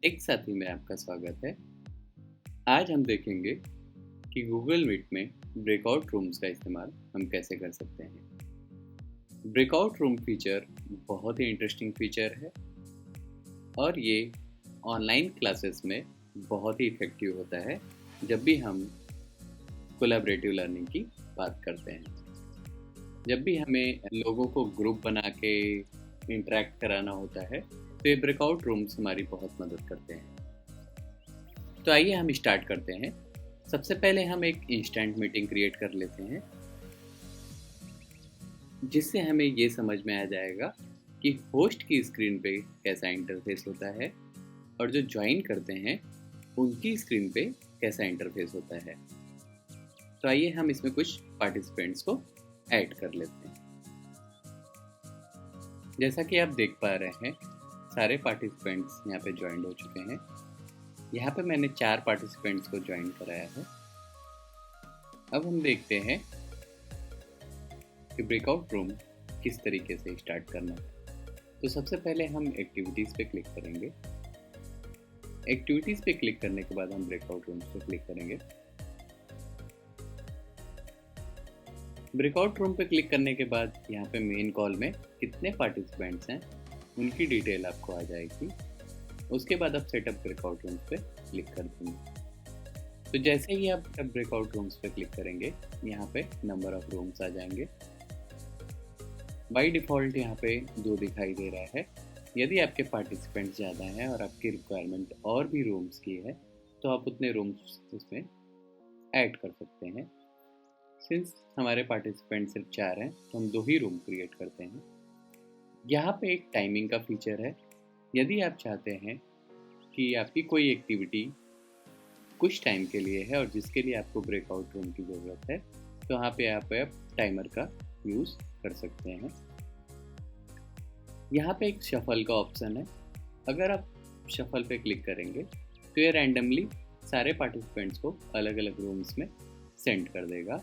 एक साथी में आपका स्वागत है। आज हम देखेंगे कि गूगल मीट में ब्रेकआउट रूम्स का इस्तेमाल हम कैसे कर सकते हैं। ब्रेकआउट रूम फीचर बहुत ही इंटरेस्टिंग फीचर है और ये ऑनलाइन क्लासेस में बहुत ही इफ़ेक्टिव होता है जब भी हम कोलैबोरेटिव लर्निंग की बात करते हैं। जब भी हमें लोगों को ग्रुप बना के इंटरेक्ट कराना होता है तो ये ब्रेकआउट रूम्स हमारी बहुत मदद करते हैं। तो आइए हम स्टार्ट करते हैं। सबसे पहले हम एक इंस्टेंट मीटिंग क्रिएट कर लेते हैं जिससे हमें ये समझ में आ जाएगा कि होस्ट की स्क्रीन पे कैसा इंटरफेस होता है और जो ज्वाइन करते हैं उनकी स्क्रीन पे कैसा इंटरफेस होता है। तो आइए हम इसमें कुछ पार्टिसिपेंट्स को ऐड कर लेते हैं। जैसा कि आप देख पा रहे हैं सारे पार्टिसिपेंट्स यहाँ पे ज्वाइन हो चुके हैं। यहाँ पे मैंने 4 पार्टिसिपेंट्स को ज्वाइन कराया है। अब हम देखते हैं कि ब्रेकआउट रूम किस तरीके से स्टार्ट करना है। तो सबसे पहले हम एक्टिविटीज़ पे क्लिक करेंगे। एक्टिविटीज़ पे क्लिक करने के बाद हम ब्रेकआउट रूम्स पे क्लिक करेंगे। ब्रेकआउट रूम पे क्लिक करने के बाद यहाँ पे मेन कॉल में कितने पार्टिसिपेंट्स हैं उनकी डिटेल आपको आ जाएगी। उसके बाद आप सेटअप ब्रेकआउट रूम्स पे क्लिक कर देंगे। तो जैसे ही आप ब्रेकआउट रूम्स पे क्लिक करेंगे यहाँ पे नंबर ऑफ रूम्स आ जाएंगे। बाय डिफ़ॉल्ट यहाँ पे 2 दिखाई दे रहा है। यदि आपके पार्टिसिपेंट्स ज़्यादा हैं और आपकी रिक्वायरमेंट और भी रूम्स की है तो आप उतने रूम्स इसमें ऐड कर सकते हैं। सिंस हमारे पार्टिसिपेंट सिर्फ 4 हैं तो हम 2 ही रूम क्रिएट करते हैं। यहाँ पे एक टाइमिंग का फीचर है। यदि आप चाहते हैं कि आपकी कोई एक्टिविटी कुछ टाइम के लिए है और जिसके लिए आपको ब्रेकआउट रूम की ज़रूरत है तो यहाँ पे आप टाइमर का यूज़ कर सकते हैं। यहाँ पे एक शफल का ऑप्शन है। अगर आप शफल पे क्लिक करेंगे तो ये रैंडमली सारे पार्टिसिपेंट्स को अलग अलग रूम्स में सेंड कर देगा।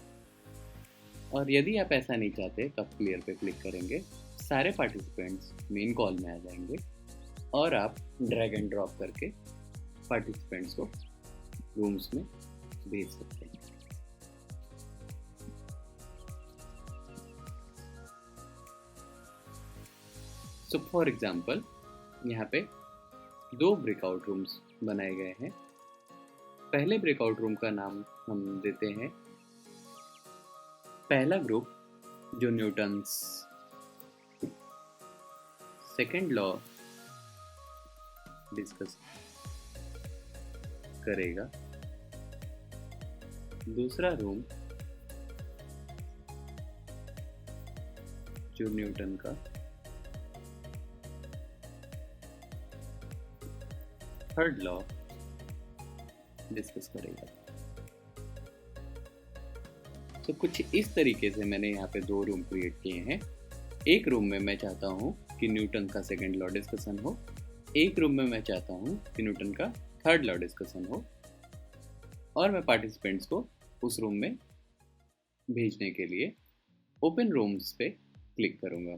और यदि आप ऐसा नहीं चाहते तो आप क्लियर पे क्लिक करेंगे, सारे पार्टिसिपेंट्स मेन कॉल में आ जाएंगे और आप ड्रैग एंड ड्रॉप करके पार्टिसिपेंट्स को रूम्स में भेज सकते हैं। सो फॉर एग्जांपल यहाँ पे 2 ब्रेकआउट रूम्स बनाए गए हैं। पहले ब्रेकआउट रूम का नाम हम देते हैं पहला ग्रुप जो न्यूटन्स सेकेंड लॉ डिस्कस करेगा। दूसरा रूम जो न्यूटन का थर्ड लॉ डिस्कस करेगा। तो कुछ इस तरीके से मैंने यहाँ पे 2 रूम क्रिएट किए हैं। एक रूम में मैं चाहता हूँ कि न्यूटन का सेकेंड लॉ डिस्कशन हो, एक रूम में मैं चाहता हूँ कि न्यूटन का थर्ड लॉ डिस्कशन हो और मैं पार्टिसिपेंट्स को उस रूम में भेजने के लिए ओपन रूम्स पे क्लिक करूँगा।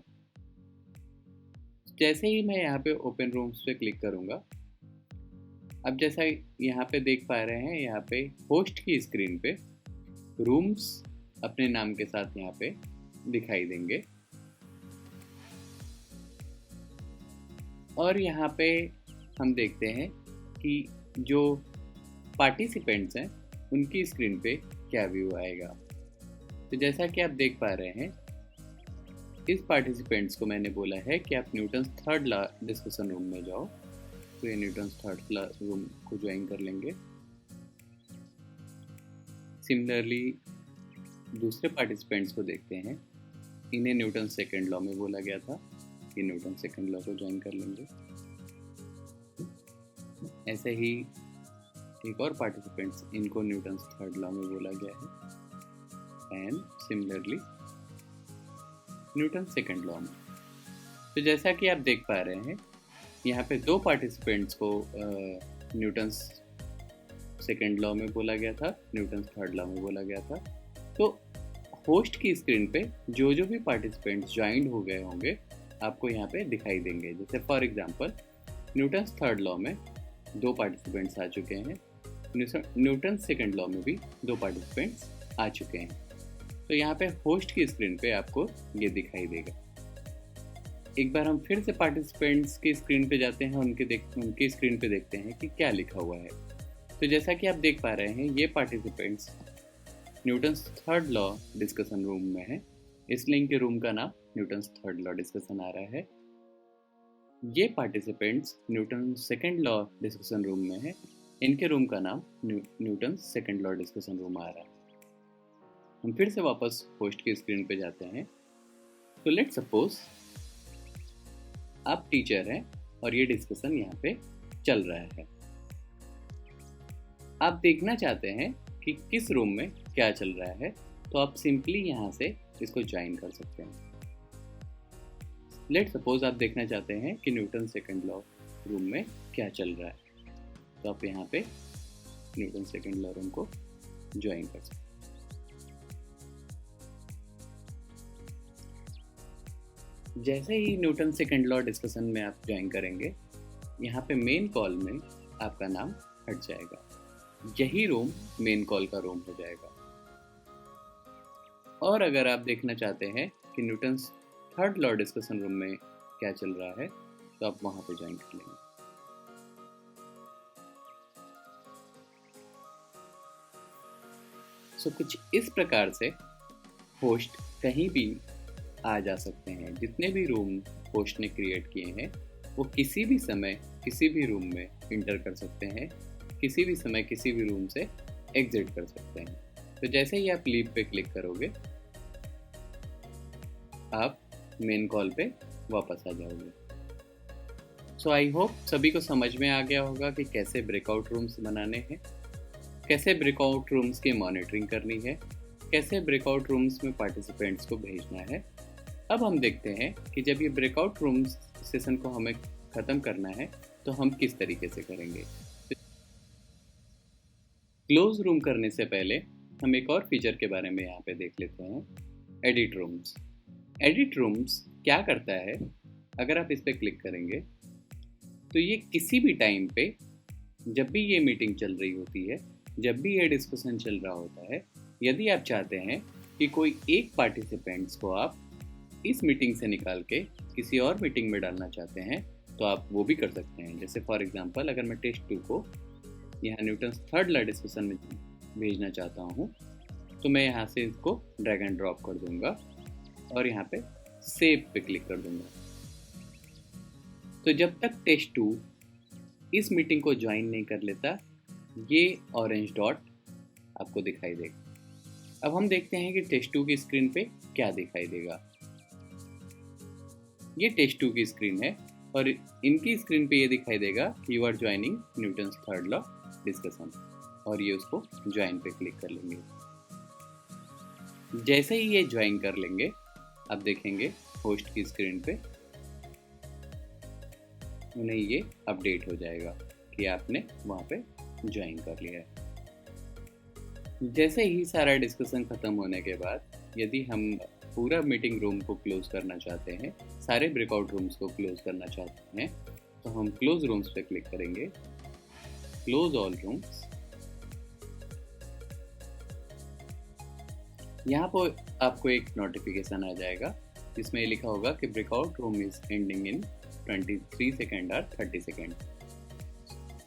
जैसे ही मैं यहाँ पे ओपन रूम्स पे क्लिक करूँगा, अब जैसा यहाँ पे देख पा रहे हैं यहाँ पे होस्ट की स्क्रीन पे रूम्स अपने नाम के साथ यहाँ पे दिखाई देंगे और यहाँ पे हम देखते हैं कि जो पार्टिसिपेंट्स हैं उनकी स्क्रीन पे क्या व्यू आएगा। तो जैसा कि आप देख पा रहे हैं इस पार्टिसिपेंट्स को मैंने बोला है कि आप Newton's third law discussion room में जाओ, तो ये न्यूटन्स थर्ड लॉ रूम को ज्वाइन कर लेंगे। सिमिलरली दूसरे पार्टिसिपेंट्स को देखते हैं, इन्हें न्यूटन सेकेंड लॉ में बोला गया था, ये न्यूटन सेकेंड लॉ को ज्वाइन कर लेंगे। ऐसे ही एक और पार्टिसिपेंट्स, इनको न्यूटन थर्ड लॉ में बोला गया है and similarly Newton second law में। तो जैसा कि आप देख पा रहे हैं यहाँ पे 2 पार्टिसिपेंट्स को न्यूटन सेकेंड लॉ में बोला गया था, न्यूटन थर्ड लॉ में बोला गया था। तो होस्ट की स्क्रीन पे जो जो भी पार्टिसिपेंट्स ज्वाइन हो गए होंगे आपको यहाँ पे दिखाई देंगे। जैसे for example Newton's third law में 2 पार्टिसिपेंट्स आ चुके हैं। न्यूटन सेकंड लॉ में भी 2 पार्टिसिपेंट्स आ चुके हैं। तो यहाँ पे होस्ट की स्क्रीन पे आपको ये दिखाई देगा। एक बार हम फिर से पार्टिसिपेंट्स की स्क्रीन पे जाते हैं, उनकी स्क्रीन पे देखते हैं कि क्या लिखा हुआ है। तो जैसा कि आप देख पा रहे हैं, ये participants Newton's third law discussion room में है, इसलिए इनके रूम का नाम न्यूटन्स थर्ड लॉ डिस्कशन आ रहा है। ये participants Newton second law discussion room में है, इनके रूम का नाम Newton second law discussion room आ रहा है। हम फिर से वापस होस्ट की स्क्रीन पे जाते हैं। तो लेट्स सपोज आप टीचर हैं और ये डिस्कशन यहाँ पे चल रहा है। आप देखना चाहते हैं कि किस रूम में क्या चल रहा है, तो आप सिंपली यहाँ से इसको ज्वाइन कर सकते हैं। लेट्स सपोज आप देखना चाहते हैं कि न्यूटन सेकंड लॉ रूम में क्या चल रहा है, तो आप यहाँ पे न्यूटन सेकंड लॉ रूम को ज्वाइन कर सकते हैं। जैसे ही न्यूटन सेकंड लॉ डिस्कशन में आप ज्वाइन करेंगे, यहाँ पे मेन कॉल में आपका नाम हट जाएगा। यही रूम मेन कॉल का रूम हो जाएगा। और अगर आप देखना चाहते हैं कि Newton third law discussion room में क्या चल रहा है, तो आप वहां पे ज्वाइन कर लेंगे। सो कुछ इस प्रकार से होस्ट कहीं भी आ जा सकते हैं। जितने भी रूम होस्ट ने क्रिएट किए हैं, वो किसी भी समय किसी भी रूम में इंटर कर सकते हैं, किसी भी समय किसी भी रूम से एग्जिट कर सकते हैं। तो जैसे ही आप लीव पे क्लिक करोगे, आप मेन कॉल पे वापस आ जाओगे। सो आई होप सभी को समझ में आ गया होगा कि कैसे ब्रेकआउट रूम्स बनाने हैं, कैसे ब्रेकआउट रूम्स की मॉनिटरिंग करनी है, कैसे ब्रेकआउट रूम्स में पार्टिसिपेंट्स को भेजना है। अब हम देखते हैं कि जब ये ब्रेकआउट रूम्स सेशन को हमें ख़त्म करना है, तो हम किस तरीके से करेंगे। क्लोज रूम करने से पहले हम एक और फीचर के बारे में यहाँ पे देख लेते हैं, एडिट रूम्स। एडिट रूम्स क्या करता है, अगर आप इस पर क्लिक करेंगे तो ये किसी भी टाइम पे, जब भी ये मीटिंग चल रही होती है, जब भी ये डिस्कशन चल रहा होता है, यदि आप चाहते हैं कि कोई एक पार्टिसिपेंट्स को आप इस मीटिंग से निकाल के किसी और मीटिंग में डालना चाहते हैं, तो आप वो भी कर सकते हैं। जैसे फॉर एग्जांपल, अगर मैं टेस्ट 2 को यहाँ न्यूटन थर्ड लॉ डिस्कशन में भेजना चाहता हूँ, तो मैं यहाँ से इसको ड्रैग एंड ड्रॉप कर दूंगा और यहाँ पे सेव पे क्लिक कर दूंगा। तो जब तक टेस्ट 2 इस मीटिंग को ज्वाइन नहीं कर लेता, ये ऑरेंज डॉट आपको दिखाई देगा। अब हम देखते हैं कि टेस्ट 2 की स्क्रीन पे क्या दिखाई देगा। ये टेस्ट 2 की स्क्रीन है और इनकी स्क्रीन पे ये दिखाई देगा कि you are joining Newton third law discussion, और ये उसको ज्वाइन पे क्लिक कर लेंगे। जैसे ही ये ज्वाइन कर लेंगे, आप देखेंगे होस्ट की स्क्रीन पे उन्हें ये अपडेट हो जाएगा कि आपने वहाँ पे ज्वाइन कर लिया है। जैसे ही सारा डिस्कशन ख़त्म होने के बाद, यदि हम पूरा मीटिंग रूम को क्लोज करना चाहते हैं, सारे ब्रेकआउट रूम्स को क्लोज करना चाहते हैं, तो हम क्लोज रूम्स पे क्लिक करेंगे, क्लोज ऑल रूम्स। यहाँ पर आपको एक नोटिफिकेशन आ जाएगा जिसमें लिखा होगा कि breakout room is ending in 23 second और 30 सेकेंड।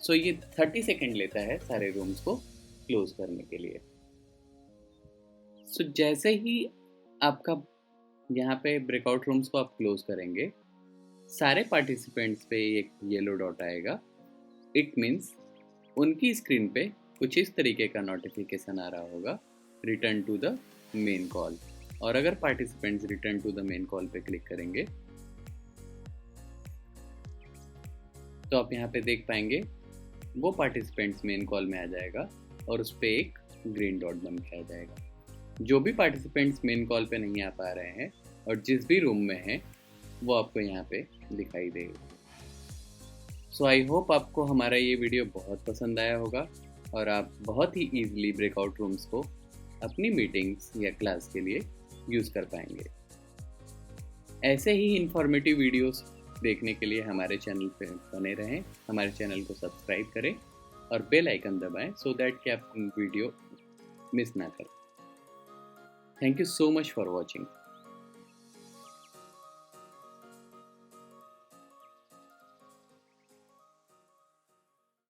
सो ये 30 सेकेंड लेता है सारे रूम्स को क्लोज करने के लिए। सो जैसे ही आपका यहाँ पे ब्रेकआउट रूम्स को आप क्लोज करेंगे, सारे पार्टिसिपेंट्स पे एक येलो डॉट आएगा। इट मीन्स उनकी स्क्रीन पे कुछ इस तरीके का नोटिफिकेशन आ रहा होगा, return to the main call. और अगर participants return to the main call पे क्लिक करेंगे, तो आप यहाँ पे देख पाएंगे वो पार्टिसिपेंट्स मेन कॉल में आ जाएगा और उस पर एक ग्रीन डॉट बन के आ जाएगा। जो भी पार्टिसिपेंट्स मेन कॉल पे नहीं आ पा रहे हैं और जिस भी रूम में हैं, वो आपको यहाँ पे दिखाई देगा। सो आई होप आपको हमारा ये वीडियो बहुत पसंद आया होगा और आप बहुत ही ईजिली ब्रेकआउट रूम्स को अपनी मीटिंग्स या क्लास के लिए यूज़ कर पाएंगे। ऐसे ही इंफॉर्मेटिव वीडियोस देखने के लिए हमारे चैनल पे बने रहें, हमारे चैनल को सब्सक्राइब करें और बेल आइकन दबाएं सो दैट कि आप वीडियो मिस ना करें। Thank you so much for watching.